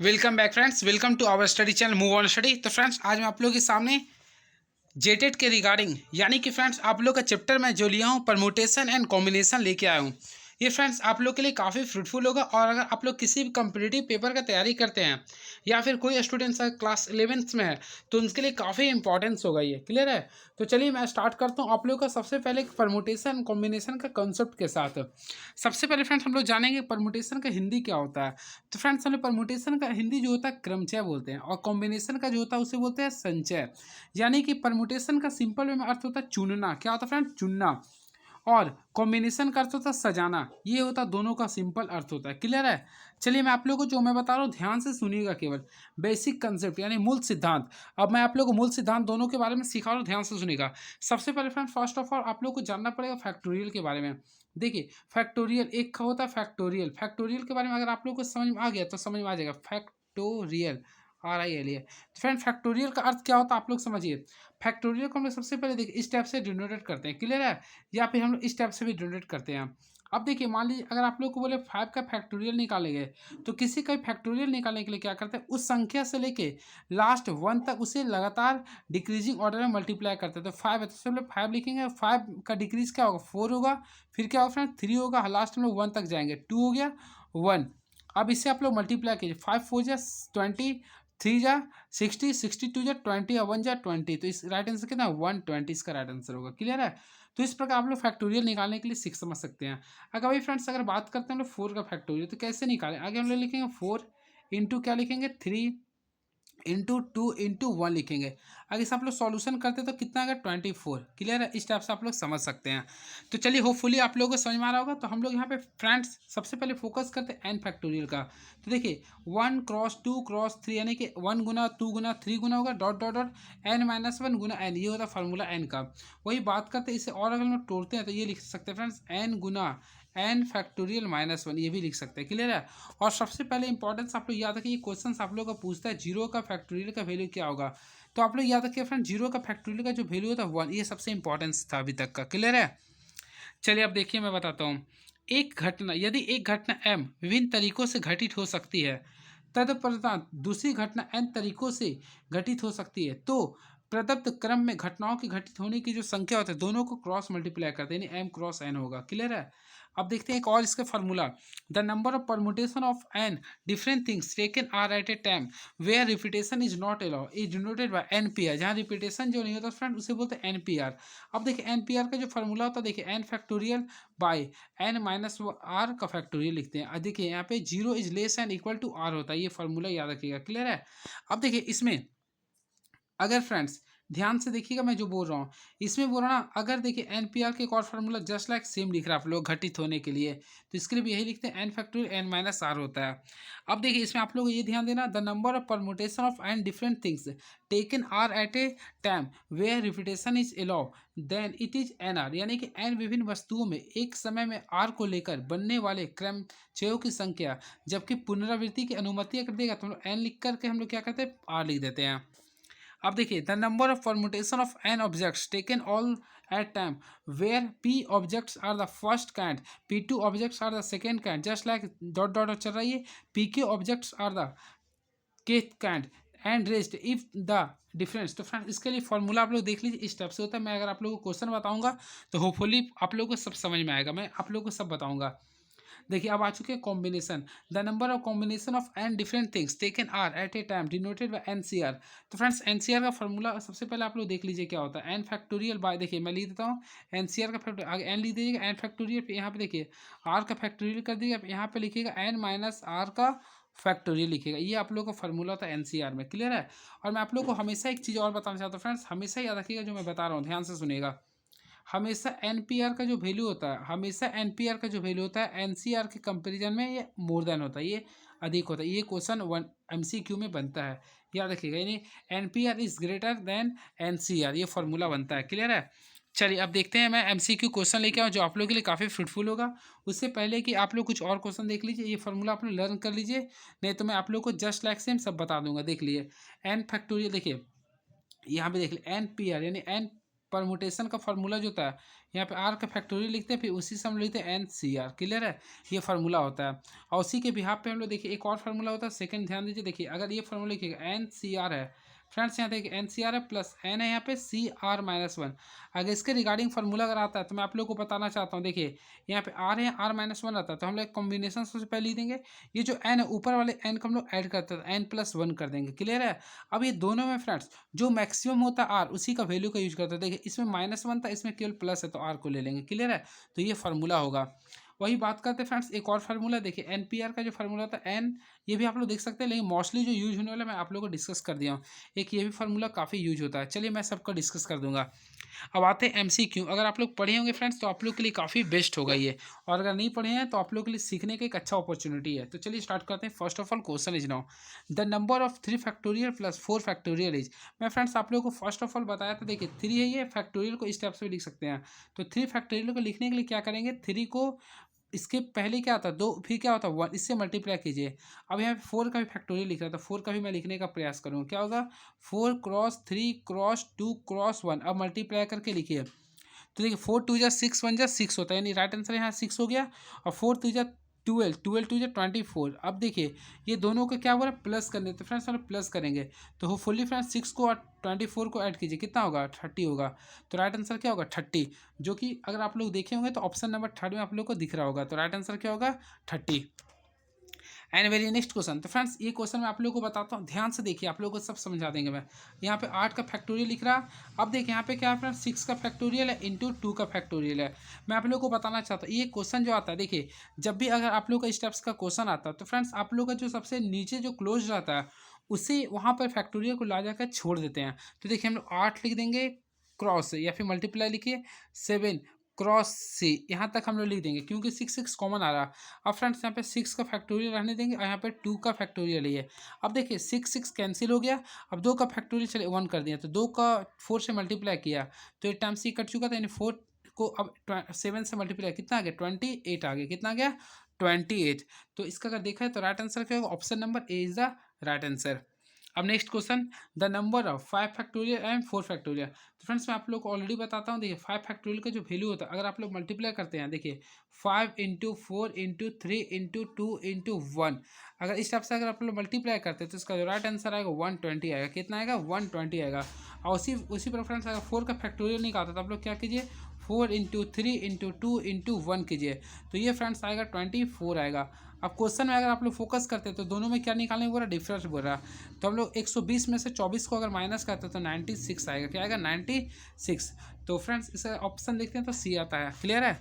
Welcome back friends, welcome to our study channel move on study. तो friends, आज मैं आप लोगों के सामने जेटेट के रिगार्डिंग यानी कि फ्रेंड्स आप लोग का चैप्टर मैं जो लिया हूँ परमुटेशन एंड कॉम्बिनेशन लेके आया हूँ। ये फ्रेंड्स आप लोग के लिए काफ़ी फ्रूटफुल होगा। और अगर आप लोग किसी भी कम्पिटिटिव पेपर का तैयारी करते हैं या फिर कोई स्टूडेंट्स क्लास 11th में है तो उनके लिए काफ़ी इंपॉर्टेंस होगा। ये क्लियर है? तो चलिए मैं स्टार्ट करता हूँ आप लोग का सबसे पहले परमुटेशन कॉम्बिनेशन का कॉन्सेप्ट के साथ। सबसे पहले फ्रेंड्स हम लोग जानेंगे परमुटेशन का हिंदी क्या होता है। तो फ्रेंड्स हम लोग परमुटेशन का हिंदी जो होता है क्रमचय बोलते हैं, और कॉम्बिनेशन का जो होता है उसे बोलते हैं संचय। यानी कि परमुटेशन का सिंपल वे में अर्थ होता है चुनना। क्या होता है फ्रेंड? चुनना। और कॉम्बिनेशन का अर्थ होता है सजाना। ये होता है दोनों का सिंपल अर्थ होता है। क्लियर है? चलिए मैं आप लोगों को जो मैं बता रहा हूँ ध्यान से सुनिएगा। केवल बेसिक कंसेप्ट यानी मूल सिद्धांत। अब मैं आप लोगों को मूल सिद्धांत दोनों के बारे में सिखा रहा हूँ, ध्यान से सुनिएगा। सबसे पहले फ्रेंड फर्स्ट ऑफ ऑल आप लोग को जानना पड़ेगा फैक्टोरियल के बारे में। देखिए फैक्टोरियल एक होता है फैक्टोरियल। फैक्टोरियल के बारे में अगर आप लोग को समझ में आ गया तो समझ में आ जाएगा। फैक्टोरियल RIL है। तो फ्रेंड फैक्टोरियल का अर्थ क्या होता है आप लोग समझिए। फैक्टोरियल को हम लोग सबसे पहले देखिए इस टाइप से डिनोटेट करते हैं। क्लियर है? या फिर हम लोग इस टाइप से भी डिनोटेट करते हैं। अब देखिए मान लीजिए अगर आप लोग को बोले 5 का फैक्टोरियल निकालेंगे तो किसी का भी फैक्टोरियल निकालने के लिए क्या करते हैं, उस संख्या से लेके लास्ट 1 तक उसे लगातार डिक्रीजिंग ऑर्डर में मल्टीप्लाई करते हैं। तो 5 है तो सबसे पहले 5 लिखेंगे। 5 का डिक्रीज क्या होगा? 4 होगा। फिर क्या होगा फ्रेंड? 3 होगा। लास्ट में 1 तक जाएंगे। 2 हो गया, 1। अब इससे आप लोग मल्टीप्लाई कीजिए। 5 4 जा 20, 3 जा 60, 62 जा 20 और 1 जा 20। तो इस राइट आंसर कितना? 120 इसका राइट आंसर होगा। क्लियर है? तो इस प्रकार आप लोग फैक्टोरियल निकालने के लिए सीख समझ सकते हैं। अगर भाई फ्रेंड्स अगर बात करते हैं हम लोग 4 का फैक्टोरियल तो कैसे निकालें? आगे हम लोग लिखेंगे 4 इंटू क्या लिखेंगे? 3 इंटू 2 इंटू 1 लिखेंगे। अगर इसे आप लोग सॉल्यूशन करते तो कितना आएगा? 24। क्लियर है? इस टाइप से आप लोग समझ सकते हैं। तो चलिए होपफुली आप लोगों को समझ में आ रहा होगा। तो हम लोग यहाँ पे फ्रेंड्स सबसे पहले फोकस करते हैं एन फैक्टोरियल का। तो देखिए 1 क्रॉस 2 क्रॉस 3 यानी कि 1 गुना 2 गुना 3 गुना होगा डॉट डॉट डॉट n-1 गुना n। ये होता है फार्मूला एन का। वही बात करते हैं इसे और अगर हम लोग तोड़ते हैं तो ये लिख सकते हैं फ्रेंड्स n गुना n फैक्टोरियल -1। ये भी लिख सकते हैं। क्लियर है? और सबसे पहले इंपॉर्टेंस आप लोग याद रखिए, ये क्वेश्चन आप लोगों का पूछता है जीरो का फैक्टोरियल का वैल्यू क्या होगा। तो आप लोग याद रखिए फ्रेंड जीरो का फैक्टोरियल का जो वैल्यू होता है 1। ये सबसे इंपॉर्टेंस था अभी तक का। क्लियर है? चलिए अब देखिए मैं बताता हूँ। एक घटना यदि एक घटना m विभिन्न तरीकों से घटित हो सकती है, तदुपरांत दूसरी घटना n तरीकों से घटित हो सकती है, तो प्रदत्त क्रम में घटनाओं की घटित होने की जो संख्या होती है दोनों को क्रॉस मल्टीप्लाई करते हैं, यानी m क्रॉस n होगा। क्लियर है? अब देखते हैं एक और इसका formula. The number of permutation of n different things taken r at a time where repetition is not allow is denoted by NPR। जहाँ रिपीटेशन जो नहीं होता फ्रेंड उसे बोलते हैं NPR। अब देखिए NPR का जो फार्मूला होता है, देखिए n factorial by n minus r का फैक्टोरियल लिखते हैं। अब देखिए यहाँ पे zero is less and equal to r होता है। ये फार्मूला याद रखिएगा। क्लियर है? अब देखिए इसमें अगर फ्रेंड्स ध्यान से देखिएगा मैं जो बोल रहा हूँ इसमें बोल रहा ना, अगर देखिए NPR के एक और फार्मूला जस्ट लाइक सेम लिख रहा है आप लोग घटित होने के लिए, तो इसके लिए भी यही लिखते हैं n factorial n minus r होता है। अब देखिए इसमें आप लोग ये ध्यान देना, the number of permutation of n different things taken r at a time where repetition is allow then it is NR। यानी कि n विभिन्न वस्तुओं में एक समय में r को लेकर बनने वाले क्रमचयों की संख्या, जबकि पुनरावृत्ति की अनुमति अगर देगा तो हम लोग n लिख करके हम लोग क्या करते हैं? r लिख देते हैं। अब देखिए the number of permutation of n objects taken all at time where p objects are the first kind, p2 objects are the second kind, just like dot dot चल रही है, pk objects are the kth kind and rest if the difference. तो friend इसके लिए formula आप लोग देख लीजिए इस टाइप से होता है। मैं अगर आप लोगों को क्वेश्चन बताऊंगा तो होपफुली आप लोगों को सब समझ में आएगा। मैं आप लोगों को सब बताऊंगा। देखिए अब आ चुके हैं combination. The number of combination of n different things taken r at a time denoted by NCR। तो फ्रेंड्स NCR का फॉर्मूला सबसे पहले आप लोग देख लीजिए क्या होता है। एन फैक्टोरियल बाय, देखिए मैं लिख देता हूँ NCR का फैक्टोरियल आगे एन लिख दीजिएगा, एन फैक्टोरियल पे यहाँ पे देखिए आर का फैक्टोरियल कर दीजिएगा, यहाँ पे लिखिएगा n माइनस आर का फैक्टोरियल लिखिएगा। ये आप लोग का फॉर्मूला होता है NCR में। क्लियर है? और मैं आप लोग को हमेशा एक चीज़ और बताना चाहता हूँ फ्रेंड्स, हमेशा याद रखिएगा जो मैं बता रहा हूँ, ध्यान से सुनिएगा। हमेशा NPR का जो वैल्यू होता है, हमेशा NPR का जो वैल्यू होता है NCR के कंपैरिजन में ये मोर देन होता है, ये अधिक होता है। ये क्वेश्चन 1 MCQ में बनता है, याद रखिएगा। यानी NPR is greater than NCR, ये फॉर्मूला बनता है। क्लियर है? चलिए अब देखते हैं मैं MCQ क्वेश्चन लेके आऊँ जो आप लोगों के लिए काफ़ी फ्रूटफुल होगा। उससे पहले कि आप लोग कुछ और क्वेश्चन देख लीजिए, ये फॉर्मूला आप लोग लर्न कर लीजिए, नहीं तो मैं आप लोग को जस्ट लाइक सेम सब बता दूंगा। देख लीजिए n फैक्टोरियल, देखिए यहाँ पे देख लीजिए NPR यानी n परमुटेशन का फार्मूला जो होता है, यहाँ पे आर का फैक्टोरियल लिखते हैं, फिर उसी से हम लिखते हैं एन सी आर। क्लियर है, ये फार्मूला होता है। और उसी के बिहाफ पे हम लोग देखिए एक और फार्मूला होता है, सेकंड ध्यान दीजिए। देखिए अगर ये फार्मूला लिखिएगा एन सी आर है फ्रेंड्स, यहाँ देखिए एन सी आर है प्लस एन है यहाँ पे सी आर माइनस वन। अगर इसके रिगार्डिंग फार्मूला अगर आता है तो मैं आप लोग को बताना चाहता हूँ। देखिए यहाँ पे आर है, आर माइनस वन आता है, तो हम लोग कॉम्बिनेशन सबसे पहले लिख देंगे। ये जो एन है ऊपर वाले एन को हम लोग ऐड करते हैं, एन प्लस वन कर देंगे। क्लियर है। अब ये दोनों में फ्रेंड्स जो मैक्सिमम होता है आर, उसी का वैल्यू का यूज करते हैं। देखिए इसमें माइनस वन था, इसमें केवल प्लस है, तो आर को ले लेंगे। क्लियर है, तो ये फार्मूला होगा। वही बात करते हैं फ्रेंड्स, एक और फार्मूला देखिए एन पी आर का जो फार्मूला होता है एन, ये भी आप लोग देख सकते हैं, लेकिन मोस्टली जो यूज होने वाला मैं आप लोगों को डिस्कस कर दिया हूँ। एक ये भी फार्मूला काफ़ी यूज होता है। चलिए मैं सबका डिस्कस कर दूंगा। अब आते हैं एमसीक्यू। अगर आप लोग पढ़े होंगे फ्रेंड्स तो आप लोग के लिए काफ़ी बेस्ट होगा ये, और अगर नहीं पढ़े हैं तो आप लोग के लिए सीखने का एक अच्छा अपॉर्चुनिटी है। तो चलिए स्टार्ट करते हैं। First of all question is now the number of 3 factorial plus 4 factorial is. मैं फ्रेंड्स आप लोगों को फर्स्ट ऑफ ऑल बताया था, देखिए 3 है, ये फैक्टोरियल को इस टाइप से भी लिख सकते हैं। तो 3 फैक्टोरियल को लिखने के लिए क्या करेंगे, 3 को इसके पहले क्या होता, दो, फिर क्या होता वन, इससे मल्टीप्लाई कीजिए। अब यहाँ पे 4 का भी फैक्टोरियल लिख रहा था, 4 का भी मैं लिखने का प्रयास करूँगा। क्या होगा, 4 क्रॉस 3 क्रॉस 2 क्रॉस 1। अब मल्टीप्लाई करके लिखिए। तो देखिए 4 टू जा 6 1 जा 6 होता है, यानी राइट आंसर यहाँ 6 हो गया। और 4 टू जा 12 12 टू जा 24। अब देखिए ये दोनों को क्या हो रहा है, प्लस करने, तो फ्रेंड्स हम लोग प्लस करेंगे। तो होपफुली फ्रेंड्स 6 को और 24 को ऐड कीजिए, कितना होगा, 30 होगा। तो राइट आंसर क्या होगा, 30, जो कि अगर आप लोग देखे होंगे तो ऑप्शन नंबर 3 में आप लोग को दिख रहा होगा। तो राइट आंसर क्या होगा, 30। And very next question. तो फ्रेंड्स ये क्वेश्चन मैं आप लोगों को बताता हूँ, ध्यान से देखिए, आप लोगों को सब समझा देंगे मैं। यहाँ पे 8 का फैक्टोरियल लिख रहा। अब देखिए यहाँ पे क्या है फ्रेंड्स, 6 का फैक्टोरियल है इंटू 2 का फैक्टोरियल है। मैं आप लोगों को बताना चाहता हूँ, ये क्वेश्चन जो आता है, देखिए जब भी अगर आप लोग का स्टेप्स का क्वेश्चन आता है तो फ्रेंड्स आप लोग का जो सबसे नीचे जो क्लोज रहता है उसे वहाँ पर फैक्टोरियल को ला जाकर छोड़ देते हैं। तो देखिए हम लोग 8 लिख देंगे क्रॉस, या फिर मल्टीप्लाई लिखिए 7 क्रॉस से, यहाँ तक हम लोग लिख देंगे, क्योंकि 6 6 कॉमन आ रहा। अब फ्रेंड्स यहाँ पे 6 का फैक्टोरियल रहने देंगे, और यहाँ पे 2 का फैक्टोरियल है। अब देखिए 6 6 कैंसिल हो गया। अब 2 का फैक्टोरियल चले 1 कर दिया, तो 2 का 4 से मल्टीप्लाई किया तो 8 टाइम्स ही कट चुका था, यानी 4 को अब 7 से मल्टीप्लाई कितना आ गया, 28 आ गया। कितना आ गया, 28। तो इसका अगर देखा है तो राइट आंसर क्या होगा, option number A is the right answer. अब next question, the number of 5 factorial and 4 factorial. तो फ्रेंड्स मैं आप लोग को ऑलरेडी बताता हूँ, देखिए 5 फैक्टोरियल का जो वैल्यू होता है, अगर आप लोग मल्टीप्लाई करते हैं, देखिए 5 इंटू 4 इंटू 3 इंटू 2 इंटू 1, अगर इस टाइप से अगर आप लोग मल्टीप्लाई करते हैं तो इसका जो राइट आंसर आएगा 120 आएगा। कितना आएगा, 120 आएगा। और उसी पर फ्रेंड्स अगर 4 का फैक्टोरियल निकालते तो आप लोग क्या कीजिए, 4 इंटू 3 इंटू 2 इंटू 1 कीजिए, तो ये फ्रेंड्स आएगा 24 आएगा। अब क्वेश्चन में अगर आप लोग फोकस करते हैं तो दोनों में क्या निकालने बोल रहा, डिफरेंस बोल रहा। तो हम लोग 120 में से 24 को अगर माइनस करते हैं तो 96 आएगा। क्या आएगा, 96। तो फ्रेंड्स इसे ऑप्शन देखते हैं तो सी आता है। क्लियर है।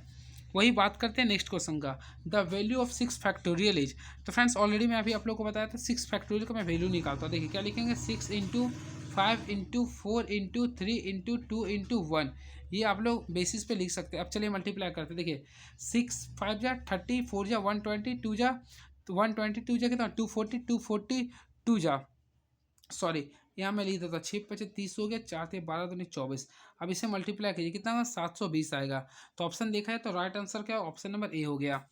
वही बात करते हैं नेक्स्ट क्वेश्चन का, the value of 6 factorial is. तो फ्रेंड्स ऑलरेडी मैं अभी आप लोग को बताया था, 6 फैक्टोरियल का मैं वैल्यू निकालता हूँ। देखिए क्या लिखेंगे, 6 into 5 into 4 into 3 into 2 into 1, ये आप लोग बेसिस पे लिख सकते हैं। अब चलिए मल्टीप्लाई करते हैं। देखिए 6 5 जा 30, 4 जा 120, 2 जा 120, 2 जा कितना 240, 242 जा, सॉरी यहाँ मैं लिख देता, 6 पचे 30 हो गया, 4 थे 12 दूनी 24। अब इसे मल्टीप्लाई कीजिए, कितना होगा, 720 आएगा। तो ऑप्शन देखा है तो राइट आंसर क्या है, ऑप्शन नंबर ए हो गया।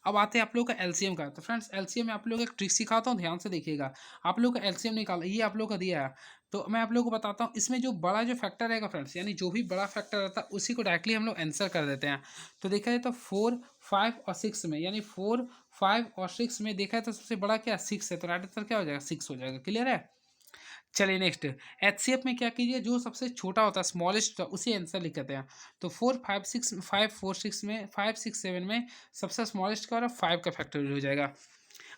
अब आते हैं आप लोग का एलसीएम का। तो फ्रेंड्स एलसीएम में आप लोग एक ट्रिक सिखाता हूँ, ध्यान से देखिएगा। आप लोग का एलसीएम निकाल, ये आप लोग का दिया है, तो मैं आप लोग को बताता हूँ। इसमें जो बड़ा जो फैक्टर रहेगा फ्रेंड्स, यानी जो भी बड़ा फैक्टर रहता है उसी को डायरेक्टली हम लोग आंसर कर देते हैं। तो देखा जाए तो 4 5 और 6 में, यानी 4 5 और 6 में देखा है तो सबसे बड़ा क्या 6 है, तो राइट आंसर क्या हो जाएगा, 6 हो जाएगा। क्लियर है। चलिए नेक्स्ट, एचसीएफ में क्या कीजिए, जो सबसे छोटा होता है स्मॉलेस्ट उसी आंसर लिख देते हैं। तो 4 5 6 5 4 6 में 5 6 7 में सबसे स्मॉलेस्ट का और 5 का फैक्टोरियल हो जाएगा।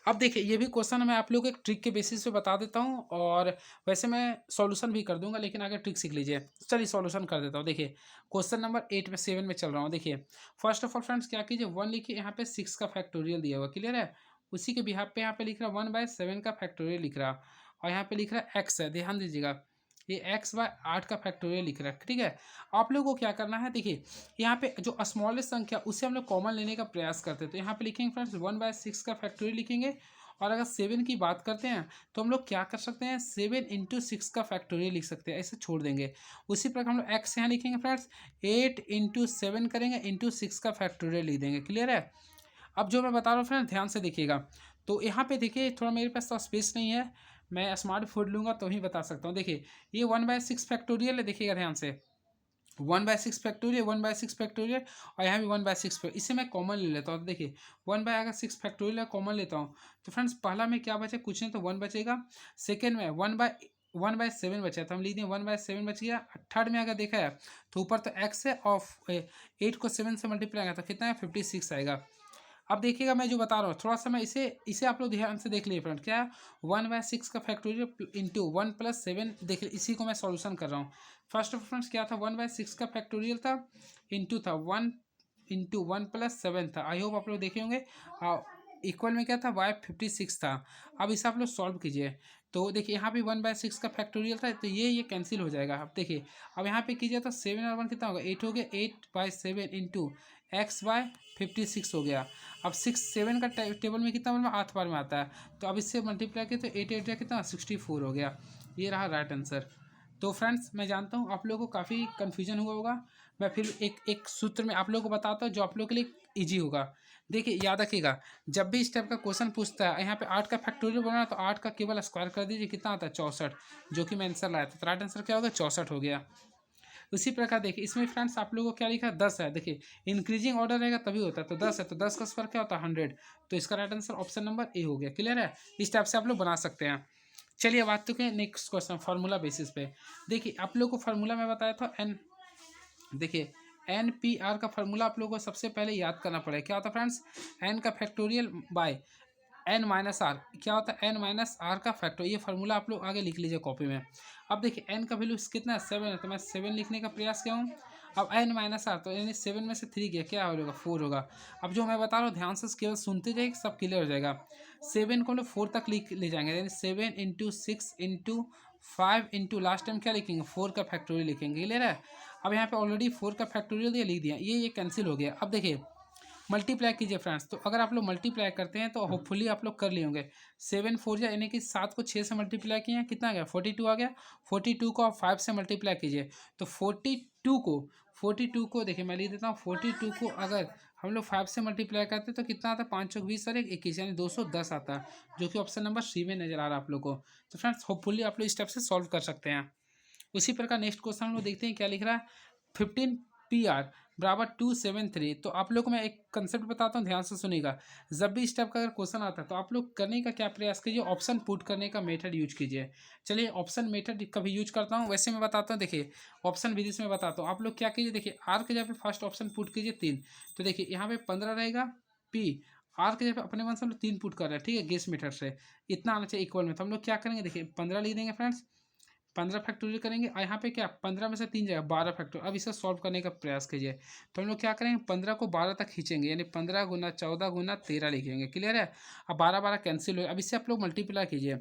अब देखिए ये भी क्वेश्चन मैं आप लोग को एक ट्रिक के बेसिस पे बता देता हूँ, और वैसे मैं सॉल्यूशन भी कर दूंगा, लेकिन आगे ट्रिक सीख लीजिए। चलिए सॉल्यूशन कर देता हूँ। देखिए क्वेश्चन नंबर 8 में 7 में चल रहा हूँ। देखिए फर्स्ट ऑफ ऑल फ्रेंड्स क्या कीजिए, 1 लिखिए, यहाँ पे 6 का फैक्टोरियल दिया हुआ। क्लियर है। उसी के बिहाफ पे यहाँ पे लिख रहा 1/7 का फैक्टोरियल लिख रहा, और यहाँ पे लिख रहा है एक्स है, ध्यान दीजिएगा, ये x/8 का फैक्टोरियल लिख रहा है। ठीक है। आप लोगों को क्या करना है, देखिए यहाँ पे जो स्मॉलेस्ट संख्या उसे हम लोग कॉमन लेने का प्रयास करते हैं। तो यहाँ पे लिखेंगे फ्रेंड्स 1/6 का फैक्टोरियल लिखेंगे, और अगर 7 की बात करते हैं तो हम लोग क्या कर सकते हैं, 7 इंटू 6 का फैक्टोरियल लिख सकते हैं, ऐसे छोड़ देंगे। उसी प्रकार हम लोग एक्स यहाँ लिखेंगे फ्रेंड्स, 8 इंटू 7 करेंगे इंटू 6 का फैक्टोरियल लिख देंगे। क्लियर है। अब जो मैं बता रहा हूँ फ्रेंड ध्यान से देखिएगा। तो यहाँ पे देखिए थोड़ा मेरे पास तो स्पेस नहीं है, मैं स्मार्ट फोन लूँगा तो ही बता सकता हूँ। देखिए ये 1/6 फैक्टोरियल है, देखिएगा ध्यान से, 1/6 फैक्टोरियल, 1/6 फैक्टोरियल, और यहाँ भी 1/6। इसे मैं कॉमन ले लेता हूँ। तो देखिए 1/6 फैक्टोरियल कॉमन लेता हूँ, तो फ्रेंड्स पहला में क्या बचे, कुछ नहीं तो 1 बचेगा। सेकेंड में 1/7 बचा, तो हम लिख दें 1/7 बच गया। थर्ड में अगर देखा है तो ऊपर तो एक्स है और 8 को 7 से मल्टीप्लाई आएगा तो कितना है 56 आएगा। अब देखिएगा मैं जो बता रहा हूँ थोड़ा सा मैं इसे इसे आप लोग ध्यान से देख लीजिए फ्रेंड, क्या है 1/6 का फैक्टोरियल इंटू 1+7, देख लीजिए इसी को मैं सॉल्यूशन कर रहा हूँ। फर्स्ट ऑफ फ्रेंड्स क्या था, 1/6 का फैक्टोरियल था, इंटू था 1 × 1+7 था। आई होप आप लोग देखे होंगे। इक्वल में क्या था, y56 था। अब इसे आप लोग सॉल्व कीजिए, तो देखिए यहाँ पे 1/6 का फैक्टोरियल था, तो ये कैंसिल हो जाएगा। अब देखिए अब यहाँ पे कीजिए तो 7 और 1 कितना होगा, 8 हो गया। 8/7 इंटू x/56 हो गया। अब 6 7 का टेबल में कितना बार में 8 बार में आता है, तो अब इससे मल्टीप्लाई किया तो 8 8 कितना 64 हो गया। ये रहा राइट आंसर। तो फ्रेंड्स मैं जानता हूँ आप लोगों को काफ़ी कन्फ्यूजन हुआ होगा, मैं फिर एक एक सूत्र में आप लोगों को बताता हूँ जो आप लोगों के लिए ईजी होगा। देखिए याद रखिएगा, जब भी इस टाइप का क्वेश्चन पूछता है यहाँ पे 8 का फैक्टोरियल बनाना, तो 8 का केवल स्क्वायर कर दीजिए, कितना आता है 64, जो कि मैं आंसर लाया था। तो राइट आंसर क्या होगा, 64 हो गया। उसी प्रकार देखिए इसमें फ्रेंड्स आप लोगों को क्या लिखा है, 10 है। देखिए इंक्रीजिंग ऑर्डर रहेगा तभी होता है, तो 10 है तो 10 का स्क्वायर क्या होता है 100। तो इसका राइट आंसर ऑप्शन नंबर ए हो गया। क्लियर है, इस टाइप से आप लोग बना सकते हैं। चलिए बात तो क्या, नेक्स्ट क्वेश्चन फार्मूला बेसिस पे। देखिए आप लोग को फार्मूला मैं बताया था एन, देखिए NPR का फार्मूला आप लोगों को सबसे पहले याद करना पड़ेगा। क्या होता है फ्रेंड्स, n का फैक्टोरियल बाय n-r, क्या होता है n-r का फैक्टर। ये फार्मूला आप लोग आगे लिख लीजिए कॉपी में। अब देखिए n का वैल्यू कितना है 7 है, तो मैं 7 लिखने का प्रयास किया हूँ। अब n-r तो यानी 7 में से 3 गया, क्या होगा 4 होगा। अब जो मैं बता रहा हूँ ध्यान से केवल सुनते जाइए, सब क्लियर हो जाएगा। 7 को हम लोग 4 तक लिख ले जाएंगे, यानी 7 into 6 into 5 into last time क्या लिखेंगे 4 का फैक्टोरियल लिखेंगे। क्लियर है। अब यहाँ पे ऑलरेडी 4 का फैक्टोरियल दिया, लिख दिया, ये कैंसिल हो गया। अब देखिए मल्टीप्लाई कीजिए फ्रेंड्स, तो अगर आप लोग मल्टीप्लाई करते हैं तो होपफुली आप लोग कर लिए होंगे। 7 4 यानी कि 7 को 6 से मल्टीप्लाई किए हैं, कितना आ गया 42 आ गया। 42 को आप 5 से मल्टीप्लाई कीजिए, तो 42 को देखिए मैं लिख देता हूँ। 42 को अगर हम लोग 5 से मल्टीप्लाई करते हैं तो कितना आता है 5 चौक 20 और 21 यानी 210 आता है, जो कि ऑप्शन नंबर सी में नजर आ रहा है आप लोग को। तो फ्रेंड्स होपफुली आप लोग इस टाइप से सॉल्व कर सकते हैं। उसी प्रकार नेक्स्ट क्वेश्चन हम लोग देखते हैं क्या लिख रहा है। 15PR बराबर 273। तो आप लोग को मैं एक कंसेप्ट बताता हूँ, ध्यान से सुनिएगा। जब भी इस टाइप का अगर क्वेश्चन आता है तो आप लोग करने का क्या प्रयास कीजिए, ऑप्शन पुट करने का मेथड यूज कीजिए। चलिए ऑप्शन मेथड कभी यूज करता हूँ, वैसे मैं बताता हूँ। देखिए ऑप्शन विधि से मैं बताता हूँ, आप लोग क्या कीजिए, देखिए आर के जगह पे फर्स्ट ऑप्शन पुट कीजिए 3। तो देखिए यहाँ पे 15 रहेगा, पी आर के जगह पे अपने मन से हम लोग 3 पुट कर रहे हैं, ठीक है, गेस मेथड से इतना आना चाहिए इक्वल में। तो हम लोग क्या करेंगे, देखिए 15 लिख देंगे फ्रेंड्स, 15 फैक्टोरियल करेंगे, और यहाँ पे क्या 15 में से 3 जाएगा 12 फैक्टोरियल। अब इसे सॉल्व करने का प्रयास कीजिए, तो हम लोग क्या करेंगे 15 को 12 तक खींचेंगे, यानी 15 गुना 14 गुना 13 लिखेंगे। क्लियर है। अब 12 12 कैंसिल हो, अब इसे आप लोग मल्टीप्लाई कीजिए।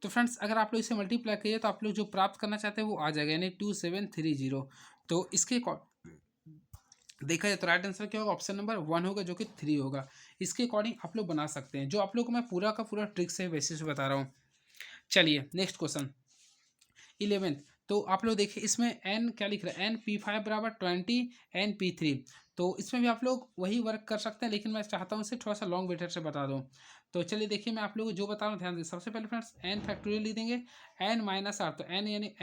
तो फ्रेंड्स अगर आप लोग इसे मल्टीप्लाई कीजिए तो आप लोग जो प्राप्त करना चाहते हैं वो आ जाएगा, यानी 2730। तो इसके देखा जाए तो राइट आंसर क्या होगा, ऑप्शन नंबर 1 होगा, जो कि 3 होगा। इसके अकॉर्डिंग आप लोग बना सकते हैं, जो आप लोग को मैं पूरा का पूरा ट्रिक से बेसिस बता रहा हूँ। चलिए नेक्स्ट क्वेश्चन 11th। तो आप लोग देखिए इसमें n क्या लिख रहा है, NP5 बराबर 20 NP3। तो इसमें भी आप लोग वही वर्क कर सकते हैं, लेकिन मैं चाहता हूँ इसे थोड़ा सा लॉन्ग मेथड से बता दूँ। तो चलिए देखिए मैं आप लोगों को जो बता रहा हूँ ध्यान दें। सबसे पहले फ्रेंड्स n फैक्टोरियल लिख देंगे, n-r, तो n यानी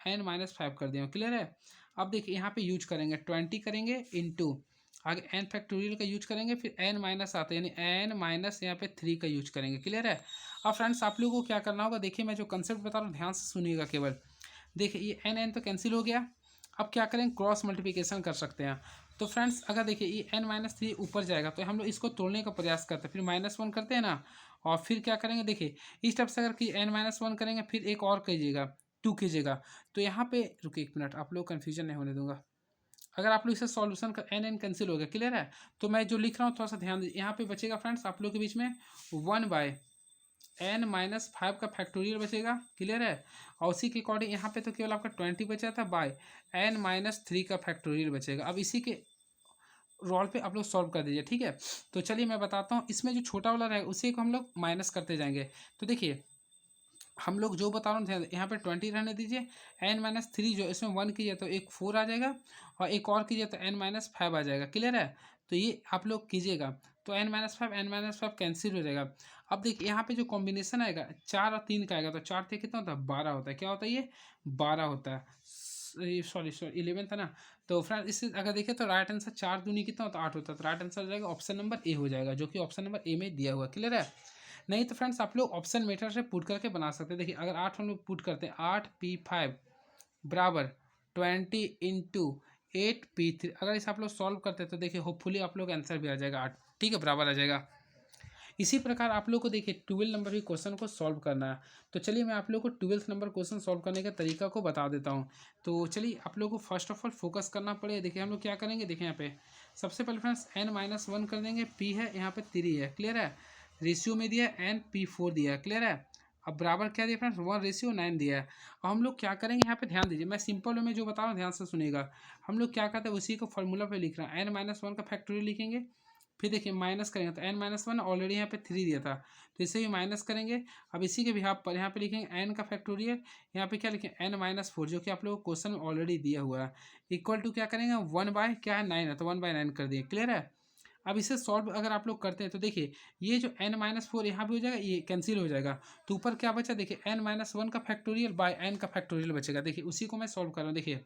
n-5 कर देंगे। क्लियर है। अब देखिए यहाँ पे यूज करेंगे 20 करेंगे इंटू आगे n फैक्टोरियल का यूज करेंगे, फिर n-r तो यानी n- यहाँ पे 3 का यूज करेंगे। क्लियर है। अब फ्रेंड्स आप लोगों को क्या करना होगा, देखिए मैं जो कंसेप्ट बता रहा हूँ ध्यान से सुनिएगा केवल। देखिए ये n तो कैंसिल हो गया। अब क्या करें, क्रॉस मल्टीप्लिकेशन कर सकते हैं। तो फ्रेंड्स अगर देखिए ये n-3 ऊपर जाएगा तो हम लोग इसको तोड़ने का प्रयास करते हैं, फिर -1 करते हैं ना, और फिर क्या करेंगे, देखिए इस टाइप से अगर कि n-1 करेंगे, फिर एक और कीजिएगा 2 कीजिएगा। तो यहाँ पे रुकिए 1 मिनट, आप लोग कन्फ्यूजन नहीं होने दूंगा। अगर आप लोग इसे सॉल्यूशन का n कैंसिल हो गया। क्लियर है। तो मैं जो लिख रहा हूँ थोड़ा सा ध्यान दीजिए, यहाँ पे बचेगा फ्रेंड्स आप लोग के बीच में 1/n-5 का फैक्टोरियल बचेगा। क्लियर है। और उसी के अकॉर्डिंग यहाँ पे तो केवल आपका 20 बचा था, बाय n-3 का फैक्टोरियल बचेगा। अब इसी के रोल पे आप लोग सॉल्व कर दीजिए, ठीक है। तो चलिए मैं बताता हूँ, इसमें जो छोटा वाला रहेगा उसी को हम लोग माइनस करते जाएंगे। तो देखिए हम लोग जो बता रहा हूँ यहाँ पे 20 रहने दीजिए, n-3 जो इसमें 1 कीजिए तो एक 4 आ जाएगा, और एक और कीजिए तो n-5 आ जाएगा। क्लियर है। तो ये आप लोग कीजिएगा, तो n-5 कैंसिल हो जाएगा। अब देखिए यहाँ पे जो कॉम्बिनेशन आएगा 4 और 3 का आएगा, तो 4 से कितना होता है 12 होता है। क्या होता है ये 12 होता है। सॉरी 11 था ना। तो फ्रेंड इससे अगर देखें तो राइट आंसर 4 दूनी कितना होता है 8 होता है, तो राइट आंसर हो जाएगा ऑप्शन नंबर ए हो जाएगा, जो कि ऑप्शन नंबर ए में दिया हुआ। क्लियर है? नहीं तो फ्रेंड्स आप लोग ऑप्शन मेथड से पुट करके बना सकते हैं। देखिए अगर 8 हम लोग पुट करते हैं, 8p5 बराबर 20 × 8p3, अगर इसे आप लोग सॉल्व करते हैं तो देखिए होपफुली आप लोग आंसर भी आ जाएगा 8। ठीक है, बराबर आ जाएगा। इसी प्रकार आप लोग को देखिए 12 नंबर भी क्वेश्चन को सॉल्व करना है। तो चलिए मैं आप लोग को 12 नंबर क्वेश्चन सॉल्व करने का तरीका को बता देता हूँ। तो चलिए आप लोग को फर्स्ट ऑफ ऑल फोकस करना पड़ेगा। देखिए हम लोग क्या करेंगे, देखिए यहाँ पे सबसे पहले फ्रेंड्स n-1 कर देंगे, p है यहाँ पे 3 है। क्लियर है? रेशियो में दिया है n/p4 दिया है। क्लियर है? अब बराबर क्या दिया फ्रेंड्स, 1:9 दिया है। अब हम लोग क्या करेंगे, यहाँ पे ध्यान दीजिए, मैं सिंपल वे में जो बता रहा हूँ ध्यान से सुनिएगा। हम लोग क्या करते हैं, उसी को फॉर्मूला पे लिख रहे हैं, n-1 का फैक्टोरियल लिखेंगे। फिर देखिए माइनस करेंगे तो n-1 ऑलरेडी यहाँ पे 3 दिया था, तो इसे भी माइनस करेंगे। अब इसी के बिहाफ पर यहाँ पे लिखेंगे n का फैक्टोरियल, यहाँ पे क्या लिखेंगे n-4, जो कि आप लोगों को क्वेश्चन में ऑलरेडी दिया हुआ है, इक्वल टू क्या करेंगे 1/, क्या है 9 है, तो 1/9 कर दिए। क्लियर है? अब इसे सॉल्व अगर आप लोग करते हैं तो देखिए ये जो n-4 यहाँ भी हो जाएगा, ये कैंसिल हो जाएगा, तो ऊपर क्या बचा, देखिए n-1 का फैक्टोरियल बाय n का फैक्टोरियल बचेगा। देखिए उसी को मैं सॉल्व कर रहा हूँ। देखिए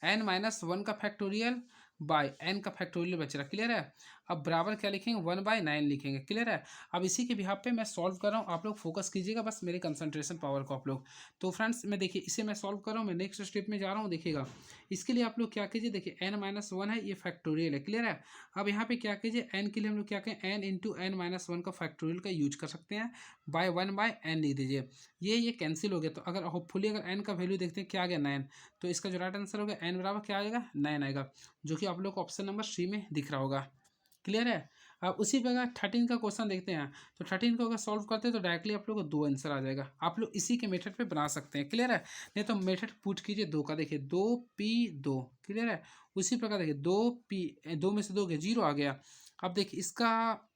n-1 का फैक्टोरियल बाय n का फैक्टोरियल बच रहा। क्लियर है? अब बराबर क्या लिखेंगे, 1/9 लिखेंगे। क्लियर है? अब इसी के बिहाफ पे मैं सॉल्व कर रहा हूँ, आप लोग फोकस कीजिएगा बस मेरे कंसंट्रेशन पावर को आप लोग। तो फ्रेंड्स मैं देखिए इसे मैं सॉल्व कर रहा हूँ, मैं नेक्स्ट स्टेप में जा रहा हूँ। देखिएगा इसके लिए आप लोग क्या कीजिए, देखिए n-1 है, ये फैक्टोरियल है। क्लियर है? अब यहाँ पे क्या कीजिए, n के लिए हम लोग क्या करें, n×n-1 का फैक्टोरियल का यूज कर सकते हैं, बाय 1/n लिख दीजिए। ये कैंसिल हो गया, तो अगर होपफुली अगर n का वैल्यू देखते हैं क्या आ गया 9, तो इसका जो राइट आंसर होगा n बराबर क्या आएगा 9 आएगा, जो कि आप लोग को ऑप्शन नंबर सी में दिख रहा होगा। क्लियर है? अब उसी प्रकार 13 का क्वेश्चन देखते हैं। तो 13 को अगर सॉल्व करते हैं तो डायरेक्टली आप लोग को 2 आंसर आ जाएगा। आप लोग इसी के मेथड पे बना सकते हैं। क्लियर है? नहीं तो मेथड पुट कीजिए 2 का, देखिए 2p2। क्लियर है? उसी प्रकार देखिए 2 में से 2 गया 0 आ गया। अब देखिए इसका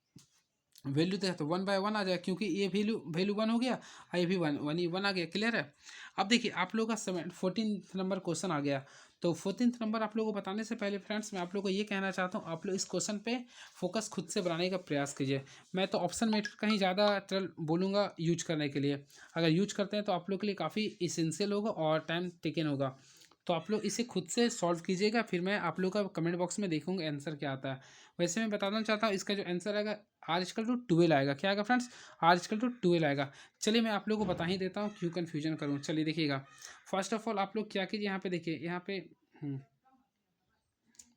वैल्यू देखा तो 1/1 आ जाएगा, क्योंकि ये वैल्यू 1 हो गया और ये भी 1 आ गया। क्लियर है? अब देखिए आप लोग का 14 नंबर क्वेश्चन आ गया। तो 14 नंबर आप लोगों को बताने से पहले फ्रेंड्स मैं आप लोगों को ये कहना चाहता हूँ, आप लोग इस क्वेश्चन पे फोकस खुद से बनाने का प्रयास कीजिए। मैं तो ऑप्शन मेथड का ही ज़्यादा बोलूँगा यूज करने के लिए। अगर यूज करते हैं तो आप लोग के लिए काफ़ी इसेंशियल होगा और टाइम टेकन होगा। तो आप लोग इसे खुद से सॉल्व कीजिएगा, फिर मैं आप लोग का कमेंट बॉक्स में देखूंगा आंसर क्या आता है। वैसे मैं बताना चाहता हूँ इसका जो आंसर आएगा r=12 आएगा। क्या आएगा फ्रेंड्स? r=12 आएगा। चलिए मैं आप लोगों को बता ही देता हूँ, क्यों कन्फ्यूजन करूँ। चलिए देखिएगा, फर्स्ट ऑफ ऑल आप लोग क्या कीजिए, यहाँ पे देखिए, यहाँ पे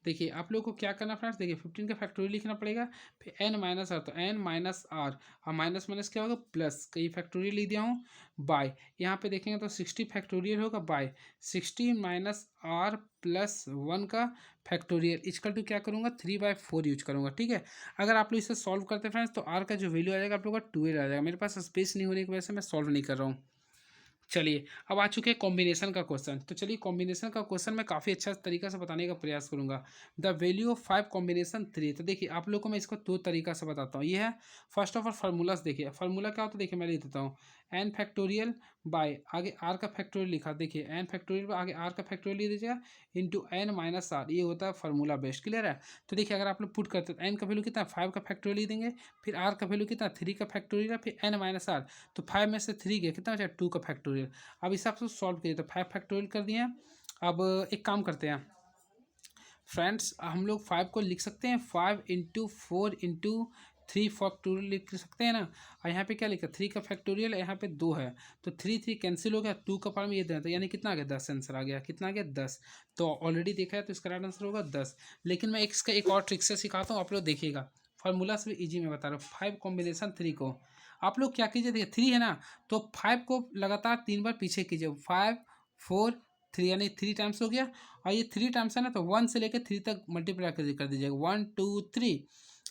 देखिए आप लोग को क्या करना फ्रेंड्स, देखिए 15 का फैक्टोरियल लिखना पड़ेगा, फिर n-r, तो n-r और माइनस माइनस क्या होगा प्लस, कई फैक्टोरियल लिख दिया हूँ, बाय यहाँ पे देखेंगे तो 60 फैक्टोरियल होगा, बाय 60 - r + 1 का फैक्टोरियल इक्वल टू क्या करूँगा 3/4 यूज करूँगा। ठीक है? अगर आप लोग इसे सॉल्व करते हैं फ्रेंड्स तो r का जो वैल्यू आ जाएगा आप लोग का 12 आ जाएगा। मेरे पास स्पेस नहीं होने की वजह से मैं सॉल्व नहीं कर रहा हूँ। चलिए अब आ चुके हैं कॉम्बिनेशन का क्वेश्चन। तो चलिए कॉम्बिनेशन का क्वेश्चन मैं काफ़ी अच्छा तरीका से बताने का प्रयास करूंगा। The value of 5 combination 3। तो देखिए आप लोग को मैं इसको 2 तरीका से बताता हूँ। ये है फर्स्ट ऑफ ऑल फार्मूलास। देखिए फार्मूला क्या होता है, देखिए मैं लिख देता हूँ n फैक्टोरियल बाय आगे r का फैक्टोरियल लिखा, देखिए n फैक्टोरियल बाय आगे r का फैक्टोरियल लिख दीजिएगा इंटू n - r, ये होता है फार्मूला बेस्ड। क्लियर है? तो देखिए अगर आप लोग पुट करते हैं तो n का वैल्यू कितना 5 का फैक्टोरियल लिख देंगे, फिर r का वैल्यू कितना 3 का फैक्टोरियल, फिर n - r, तो 5 में से 3 गया कितना बचा 2 का फैक्टोरियल। अब इस हिसाब से सॉल्व कीजिए, तो 5 फैक्टोरियल कर दिए। अब एक काम करते हैं फ्रेंड्स, हम लोग 5 को लिख सकते हैं 5 × 4 × 3 फैक्टोरियल लिख सकते हैं ना। और यहाँ पे क्या लिखा 3 का फैक्टोरियल, यहाँ पे 2 है, तो 3 कैंसिल हो गया, 2 का पावर में ये 10, तो यानी कितना आ गया 10 आंसर आ गया। कितना आ गया 10। तो ऑलरेडी देखा है तो इसका राइट आंसर होगा 10। लेकिन मैं इसका एक और ट्रिक से सिखाता हूँ, आप लोग देखिएगा, फार्मूला से भी ईजी में बता रहा हूँ। 5 कॉम्बिनेशन 3 को आप लोग क्या कीजिए, देखिए 3 है ना, तो 5 को लगातार 3 बार पीछे कीजिए, 5 4 3, यानी 3 टाइम्स हो गया। और ये 3 टाइम्स है ना, तो 1 से लेकर 3 तक मल्टीप्लाई कर दीजिएगा, 1 2 3।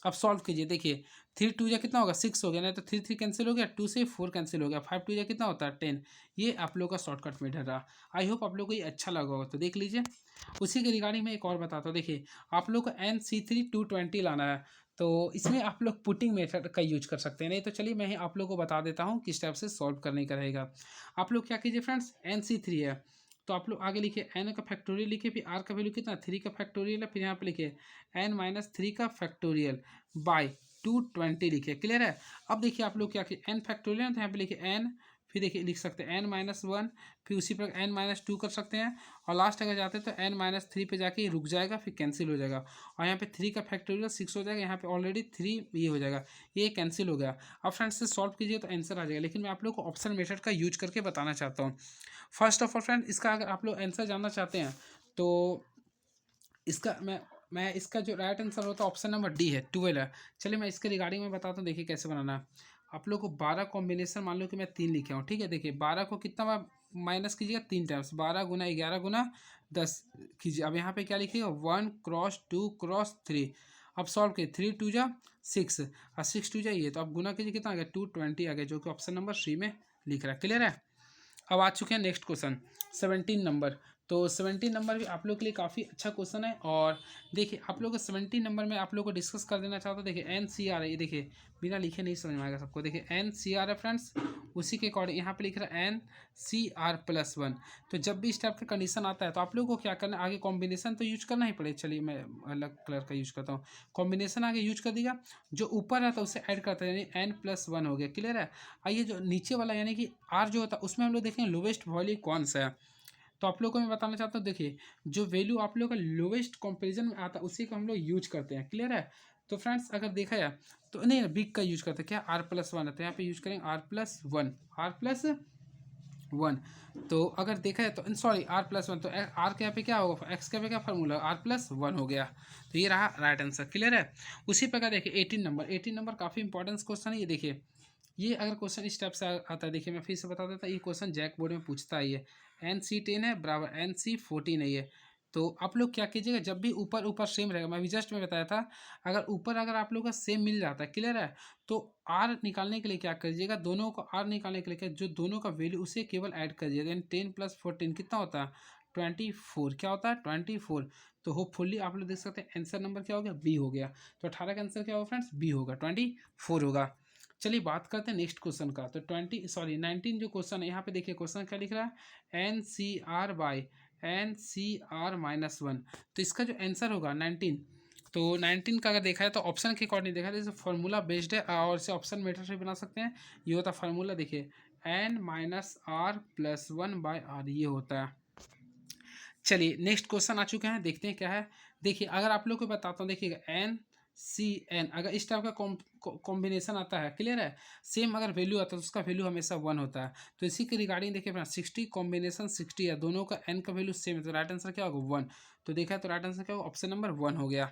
अब सॉल्व कीजिए, देखिए 3 2 जा कितना होगा 6 हो गया, नहीं तो 3 3 कैंसिल हो गया, 2 से 4 कैंसिल हो गया, 5 2 जा कितना होता है 10। ये आप लोग का शॉर्टकट मेथड रहा। आई होप आप लोग को ये अच्छा लगा होगा। तो देख लीजिए उसी के रिगार्डिंग में एक और बताता हूँ। देखिए आप लोग को NC3 220 लाना है, तो इसमें आप लोग पुटिंग मेथड का यूज कर सकते हैं। नहीं तो चलिए मैं ही आप लोग को बता देता हूँ किस टाइप से सॉल्व करने का रहेगा। आप लोग क्या कीजिए फ्रेंड्स, NC3 है, तो आप लोग आगे लिखिए n का फैक्टोरियल लिखिए, फिर r का वैल्यू कितना 3 का फैक्टोरियल है, फिर यहाँ पे लिखिए n - 3 का फैक्टोरियल बाय 220 लिखिए। क्लियर है? अब देखिए आप लोग क्या किए n फैक्टोरियल, तो यहाँ पे लिखिए n फिर देखिए लिख सकते हैं n-1, फिर उसी पर n-2 कर सकते हैं, और लास्ट अगर जाते हैं तो n-3 पे जाके रुक जाएगा, फिर कैंसिल हो जाएगा, और यहाँ पे 3 का फैक्टोरियल 6 हो जाएगा, यहाँ पे ऑलरेडी 3 ये हो जाएगा, ये कैंसिल हो गया। अब फ्रेंड्स से सॉल्व कीजिए तो आंसर आ जाएगा, लेकिन मैं आप लोग को ऑप्शन मेथड का यूज करके बताना चाहता हूँ। फर्स्ट ऑफ ऑल फ्रेंड, इसका अगर आप लोग आंसर जानना चाहते हैं तो इसका मैं इसका जो राइट आंसर होता है ऑप्शन नंबर डी है, 12 है। चलिए मैं इसके रिगार्डिंग में बताता हूँ, देखिए कैसे बनाना है। आप लोग को 12 कॉम्बिनेशन, मान लो कि मैं 3 लिखे हूँ, ठीक है। देखिए 12 को कितना बार माइनस कीजिएगा, 3 टाइम्स, 12 गुना 11 गुना 10 कीजिए। अब यहाँ पे क्या लिखिएगा, 1 क्रॉस 2 क्रॉस 3। अब सॉल्व कीजिए, 3 2 जा 6 और 6 2 जा ये, तो अब गुना कीजिए, कितना आ गया 220 आ गया, जो कि ऑप्शन नंबर सी में लिख रहा है। क्लियर है। अब आ चुके हैं नेक्स्ट क्वेश्चन 17 नंबर। तो 17 नंबर भी आप लोग के लिए काफ़ी अच्छा क्वेश्चन है, और देखिए आप लोग को 17 नंबर में आप लोग को डिस्कस कर देना चाहता हूँ। देखिए NCR है, ये देखिए बिना लिखे नहीं समझ में आएगा सबको। देखिए NCR है फ्रेंड्स, उसी के अकॉर्डिंग यहाँ पे लिख रहा है NCR+1। तो जब भी इस टाइप का कंडीशन आता है तो आप लोग को क्या करना है, आगे कॉम्बिनेशन तो यूज करना ही पड़ेगा। चलिए मैं अलग कलर का यूज करता हूँ, कॉम्बिनेशन आगे यूज कर दिया, जो ऊपर रहता है उससे ऐड करता है, यानी n+1 हो गया। क्लियर है। आइए जो नीचे वाला यानी कि R जो होता है उसमें हम लोग देखेंगे लोवेस्ट वैल्यू कौन सा है। तो आप लोग को मैं बताना चाहता हूँ, देखिए जो वैल्यू आप लोग का लोवेस्ट कंपैरिजन में आता है उसी को हम लोग यूज करते हैं। क्लियर है। तो फ्रेंड्स अगर देखा जाए तो नहीं, बिग का यूज करते हैं, क्या R+1 है, तो यहाँ पे यूज करेंगे R+1। तो अगर देखा है तो सॉरी R+1, तो R के यहाँ पे क्या होगा, एक्स के यहाँ पे क्या फार्मूला, R+1 हो गया। तो ये रहा राइट आंसर। क्लियर है। उसी प्रकार देखिए 18 नंबर काफ़ी इंपॉर्टेंट क्वेश्चन है। ये देखिए, ये अगर क्वेश्चन इस टाइप से आता है, देखिए मैं फिर से बता देता हूँ, ये क्वेश्चन जैक बोर्ड में पूछता है। ये NC10 है बराबर NC14 है ये। तो आप लोग क्या कीजिएगा, जब भी ऊपर ऊपर सेम रहेगा, मैं अभी जस्ट में बताया था, अगर ऊपर अगर आप लोग का सेम मिल जाता है, क्लियर है, तो R निकालने के लिए क्या करिएगा, दोनों को R निकालने के लिए क्या, जो दोनों का वैल्यू उसे केवल ऐड करिए, देन 10 + 14 कितना होता है 24। क्या होता है 24। तो होपफुली आप लोग देख सकते हैं आंसर नंबर क्या हो गया, बी हो गया। तो 18 का आंसर क्या होगा फ्रेंड्स, बी होगा, 24 होगा। चलिए बात करते हैं नेक्स्ट क्वेश्चन का। तो 19 जो क्वेश्चन है, यहाँ पे देखिए क्वेश्चन क्या लिख रहा है, NCR/NCR-1। तो इसका जो आंसर होगा 19, तो 19 का अगर देखा है तो ऑप्शन के अकॉर्डिंग देखा है, जैसे फार्मूला बेस्ड है और इसे ऑप्शन मेथड से बना सकते हैं। ये होता है फार्मूला, देखिए N-R+1/R ये होता है। चलिए नेक्स्ट क्वेश्चन आ चुके हैं, देखते हैं क्या है। देखिए अगर आप लोग को बताता हूँ, देखिएगा NCN अगर इस टाइप का कॉम्बिनेशन आता है, क्लियर है, सेम अगर वैल्यू आता है तो उसका वैल्यू हमेशा 1 होता है। तो इसी के रिगार्डिंग देखिए अपना 60 कॉम्बिनेशन 60 है, दोनों का n का वैल्यू सेम है, तो राइट आंसर क्या होगा 1। तो देखा है तो राइट आंसर क्या होगा, ऑप्शन नंबर 1 हो गया।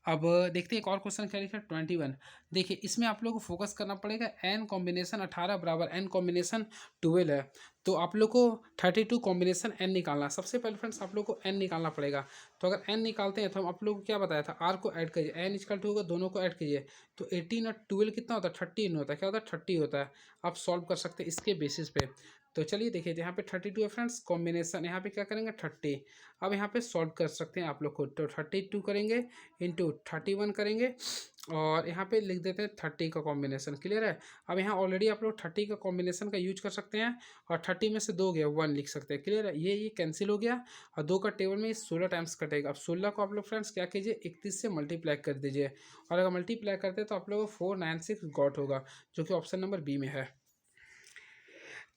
अब देखते हैं एक और क्वेश्चन क्या लिखा है 21। देखिए इसमें आप लोग को फोकस करना पड़ेगा, n कॉम्बिनेशन 18 बराबर n कॉम्बिनेशन 12 है। तो आप लोग को 32 कॉम्बिनेशन n निकालना है। सबसे पहले फ्रेंड्स आप लोग को n निकालना पड़ेगा। तो अगर n निकालते हैं तो हम आप लोग को क्या बताया था, r को ऐड करिए, n इक्वल टू होगा, दोनों को ऐड कीजिए, तो 18 और 12 कितना होता है 13 होता है। क्या होता है 30 होता है। आप सॉल्व कर सकते हैं इसके बेसिस पे। तो चलिए देखिए यहाँ पे 32 है फ्रेंड्स कॉम्बिनेशन, यहाँ पे क्या करेंगे 30। अब यहाँ पे सॉल्व कर सकते हैं आप लोग को, तो 32 करेंगे इंटू 31 करेंगे, और यहाँ पे लिख देते हैं 30 का कॉम्बिनेशन। क्लियर है। अब यहाँ ऑलरेडी आप लोग 30 का कॉम्बिनेशन का यूज कर सकते हैं, और 30 में से 2 गया 1 लिख सकते हैं। क्लियर है। ये कैंसिल हो गया, और 2 का टेबल में 16 टाइम्स कटेगा। अब 16 को आप लोग फ्रेंड्स क्या कीजिए 31 से मल्टीप्लाई कर दीजिए, और अगर मल्टीप्लाई करते हैं तो आप लोग को 496 गॉट होगा, जो कि ऑप्शन नंबर बी में है।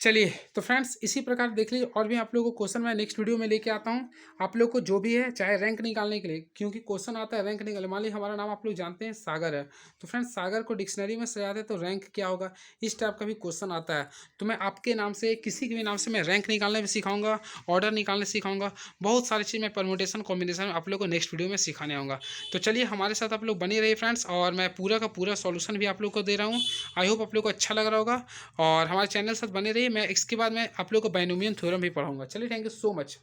चलिए तो फ्रेंड्स इसी प्रकार देख लीजिए, और भी आप लोगों को क्वेश्चन मैं नेक्स्ट वीडियो में लेके आता हूँ। आप लोग को जो भी है, चाहे रैंक निकालने के लिए, क्योंकि क्वेश्चन आता है रैंक निकालने, मान लीजिए हमारा नाम आप लोग जानते हैं सागर है, तो फ्रेंड्स सागर को डिक्शनरी में से आते तो रैंक क्या होगा, इस टाइप का भी क्वेश्चन आता है। तो मैं आपके नाम से, किसी के भी नाम से मैं रैंक निकालने भी सिखाऊंगा, ऑर्डर निकालने सिखाऊंगा, बहुत सारी चीज़ मैं परमुटेशन कॉम्बिनेशन में आप लोग को नेक्स्ट वीडियो में सिखाने आऊँगा। तो चलिए हमारे साथ आप लोग बने रहिए फ्रेंड्स, और मैं पूरा का पूरा सॉल्यूशन भी आप लोग को दे रहा हूँ। आई होप आप लोग को अच्छा लग रहा होगा, और हमारे चैनल साथ बने रहिए। मैं इसके बाद मैं आप लोग को बाइनोमियल थ्योरम भी पढ़ाऊंगा। चलिए थैंक यू सो मच।